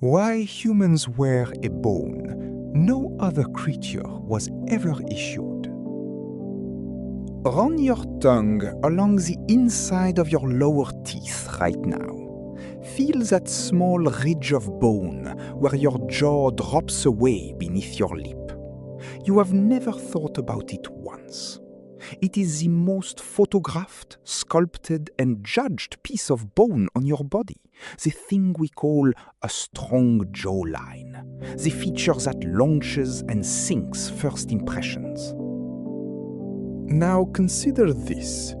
Why humans wear a bone no other creature was ever issued. Run your tongue along the inside of your lower teeth right now. Feel that small ridge of bone where your jaw drops away beneath your lip. You have never thought about it once. It is the most photographed, sculpted, and judged piece of bone on your body, the thing we call a strong jawline, the feature that launches and sinks first impressions. Now consider this.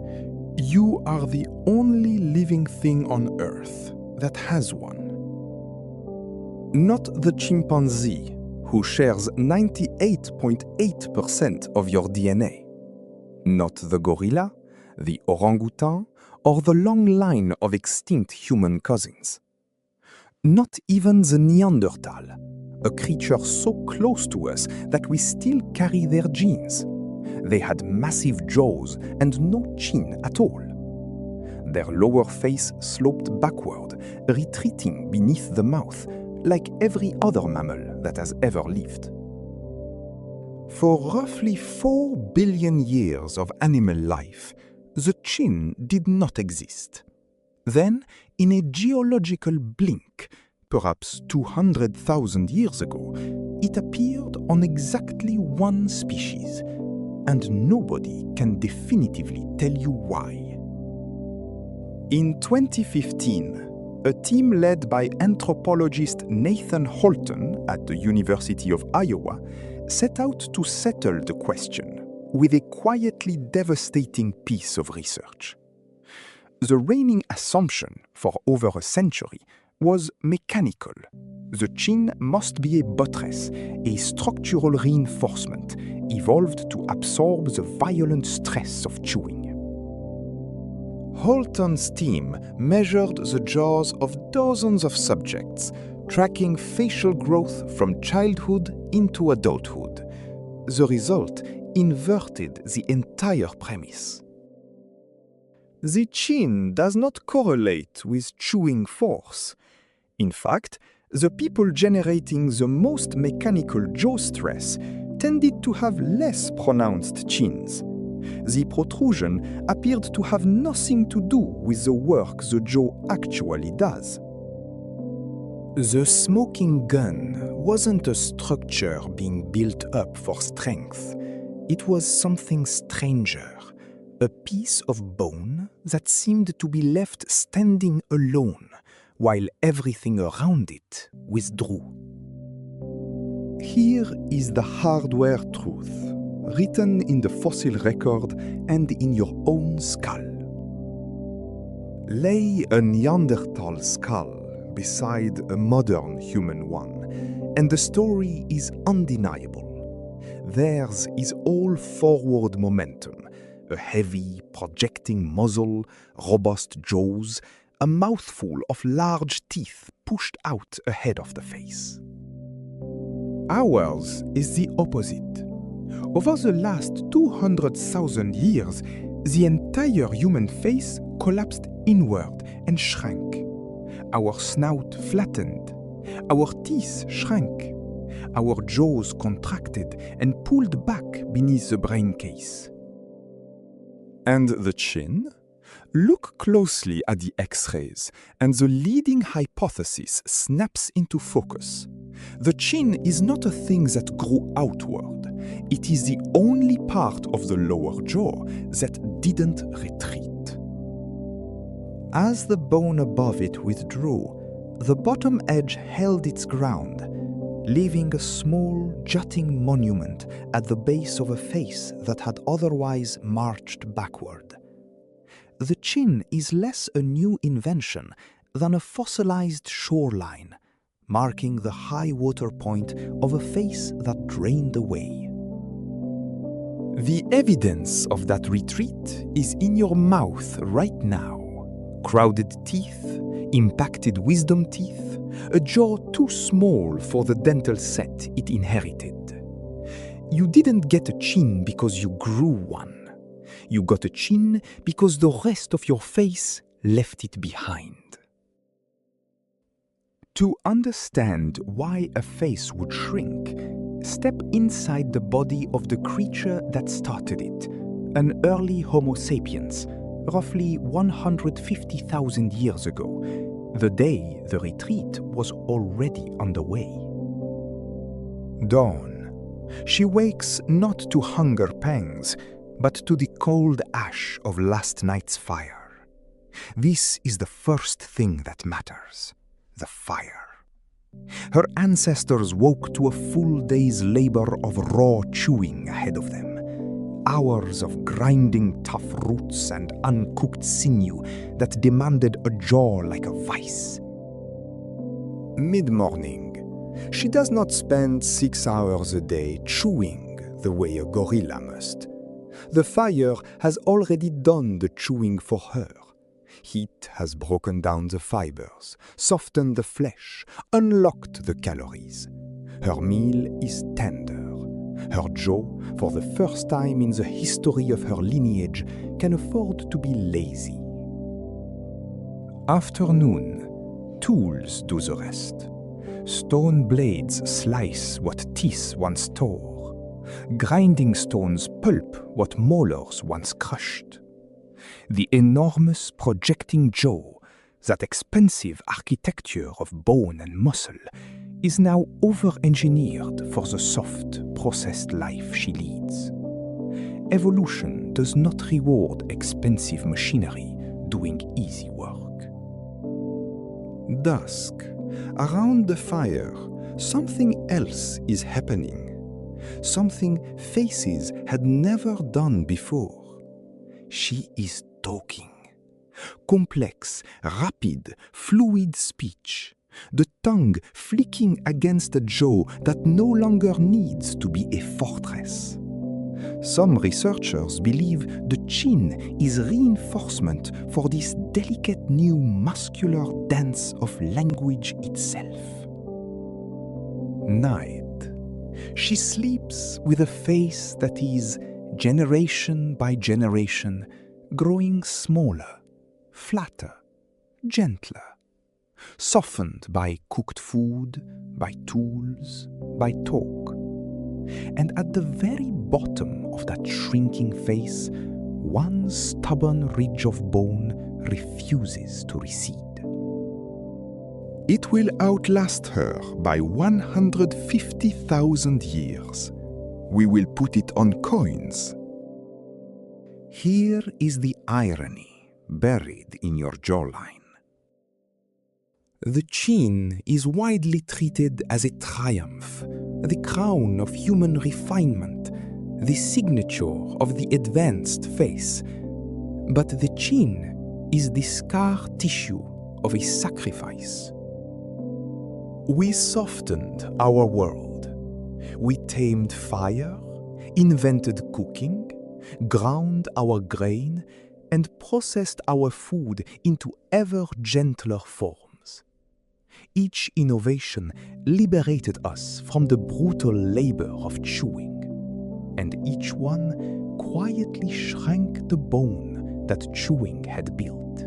You are the only living thing on Earth that has one. Not the chimpanzee, who shares 98.8% of your DNA. Not the gorilla, the orangutan, or the long line of extinct human cousins. Not even the Neanderthal, a creature so close to us that we still carry their genes. They had massive jaws and no chin at all. Their lower face sloped backward, retreating beneath the mouth, like every other mammal that has ever lived. For roughly 4 billion years of animal life, the chin did not exist. Then, in a geological blink, perhaps 200,000 years ago, it appeared on exactly one species, and nobody can definitively tell you why. In 2015, a team led by anthropologist Nathan Holton at the University of Iowa set out to settle the question with a quietly devastating piece of research. The reigning assumption for over a century was mechanical. The chin must be a buttress, a structural reinforcement evolved to absorb the violent stress of chewing. Holton's team measured the jaws of dozens of subjects, tracking facial growth from childhood into adulthood. The result inverted the entire premise. The chin does not correlate with chewing force. In fact, the people generating the most mechanical jaw stress tended to have less pronounced chins. The protrusion appeared to have nothing to do with the work the jaw actually does. The smoking gun wasn't a structure being built up for strength. It was something stranger, a piece of bone that seemed to be left standing alone while everything around it withdrew. Here is the hardware truth, written in the fossil record and in your own skull. Lay a Neanderthal skull beside a modern human one, and the story is undeniable. Theirs is all forward momentum, a heavy, projecting muzzle, robust jaws, a mouthful of large teeth pushed out ahead of the face. Ours is the opposite. Over the last 200,000 years, the entire human face collapsed inward and shrank. Our snout flattened. Our teeth shrank. Our jaws contracted and pulled back beneath the brain case. And the chin? Look closely at the X-rays, and the leading hypothesis snaps into focus. The chin is not a thing that grew outward. It is the only part of the lower jaw that didn't retreat. As the bone above it withdrew, the bottom edge held its ground, leaving a small, jutting monument at the base of a face that had otherwise marched backward. The chin is less a new invention than a fossilized shoreline, marking the high water point of a face that drained away. The evidence of that retreat is in your mouth right now. Crowded teeth, impacted wisdom teeth, a jaw too small for the dental set it inherited. You didn't get a chin because you grew one. You got a chin because the rest of your face left it behind. To understand why a face would shrink, step inside the body of the creature that started it, an early Homo sapiens, roughly 150,000 years ago, the day the retreat was already underway. Dawn. She wakes not to hunger pangs, but to the cold ash of last night's fire. This is the first thing that matters. The fire. Her ancestors woke to a full day's labor of raw chewing ahead of them. Hours of grinding tough roots and uncooked sinew that demanded a jaw like a vice. Mid-morning, she does not spend 6 hours a day chewing the way a gorilla must. The fire has already done the chewing for her. Heat has broken down the fibers, softened the flesh, unlocked the calories. Her meal is tender. Her jaw, for the first time in the history of her lineage, can afford to be lazy. Afternoon, tools do the rest. Stone blades slice what teeth once tore. Grinding stones pulp what molars once crushed. The enormous projecting jaw, that expensive architecture of bone and muscle, is now over-engineered for the soft, processed life she leads. Evolution does not reward expensive machinery doing easy work. Dusk. Around the fire, something else is happening. Something faces had never done before. She is talking. Complex, rapid, fluid speech. The tongue flicking against a jaw that no longer needs to be a fortress. Some researchers believe the chin is reinforcement for this delicate new muscular dance of language itself. Night. She sleeps with a face that is, generation by generation, growing smaller, flatter, gentler, softened by cooked food, by tools, by talk. And at the very bottom of that shrinking face, one stubborn ridge of bone refuses to recede. It will outlast her by 150,000 years. We will put it on coins. Here is the irony buried in your jawline. The chin is widely treated as a triumph, the crown of human refinement, the signature of the advanced face. But the chin is the scar tissue of a sacrifice. We softened our world. We tamed fire, invented cooking, ground our grain, and processed our food into ever gentler forms. Each innovation liberated us from the brutal labor of chewing, and each one quietly shrank the bone that chewing had built.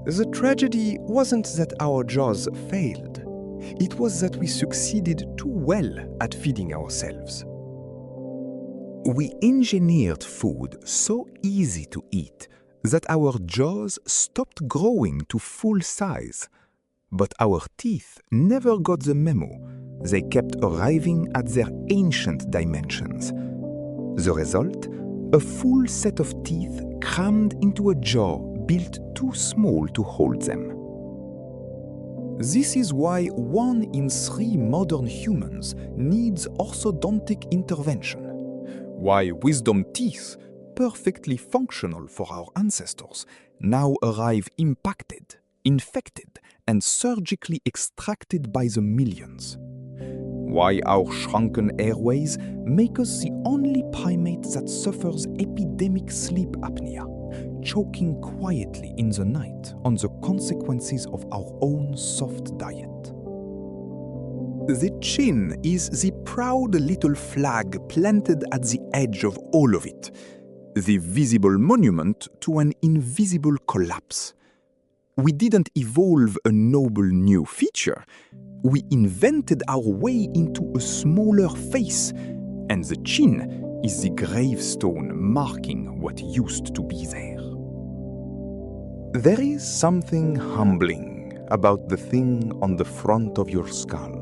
The tragedy wasn't that our jaws failed. It was that we succeeded too well at feeding ourselves. We engineered food so easy to eat that our jaws stopped growing to full size. But our teeth never got the memo. They kept arriving at their ancient dimensions. The result? A full set of teeth crammed into a jaw built too small to hold them. This is why 1 in 3 modern humans needs orthodontic intervention. Why wisdom teeth, perfectly functional for our ancestors, now arrive impacted, infected, and surgically extracted by the millions. Why our shrunken airways make us the only primate that suffers epidemic sleep apnea, choking quietly in the night on the consequences of our own soft diet. The chin is the proud little flag planted at the edge of all of it, the visible monument to an invisible collapse. We didn't evolve a noble new feature. We invented our way into a smaller face, and the chin is the gravestone marking what used to be there. There is something humbling about the thing on the front of your skull.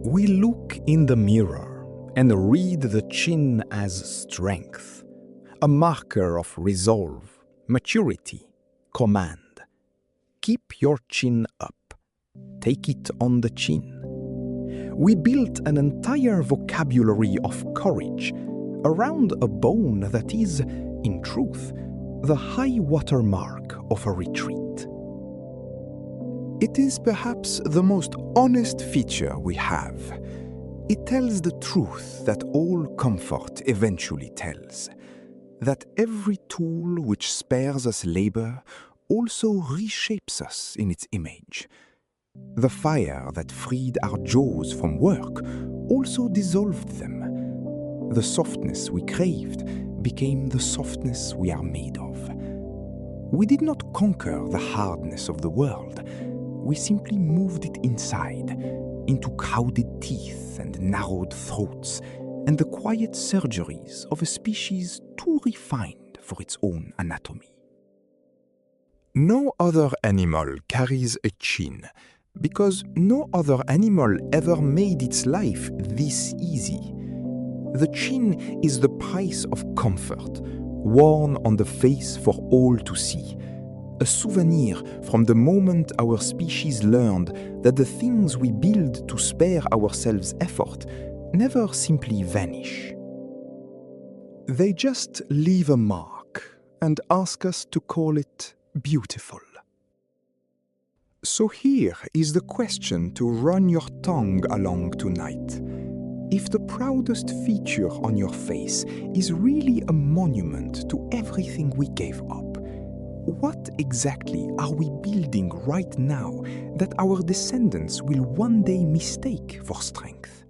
We look in the mirror and read the chin as strength, a marker of resolve, maturity, command. Keep your chin up. Take it on the chin. We built an entire vocabulary of courage around a bone that is, in truth, the high water mark of a retreat. It is perhaps the most honest feature we have. It tells the truth that all comfort eventually tells, that every tool which spares us labor also reshapes us in its image. The fire that freed our jaws from work also dissolved them. The softness we craved became the softness we are made of. We did not conquer the hardness of the world. We simply moved it inside, into crowded teeth and narrowed throats, and the quiet surgeries of a species too refined for its own anatomy. No other animal carries a chin, because no other animal ever made its life this easy. The chin is the price of comfort, worn on the face for all to see, a souvenir from the moment our species learned that the things we build to spare ourselves effort never simply vanish. They just leave a mark and ask us to call it beautiful. So here is the question to run your tongue along tonight. If the proudest feature on your face is really a monument to everything we gave up, what exactly are we building right now that our descendants will one day mistake for strength?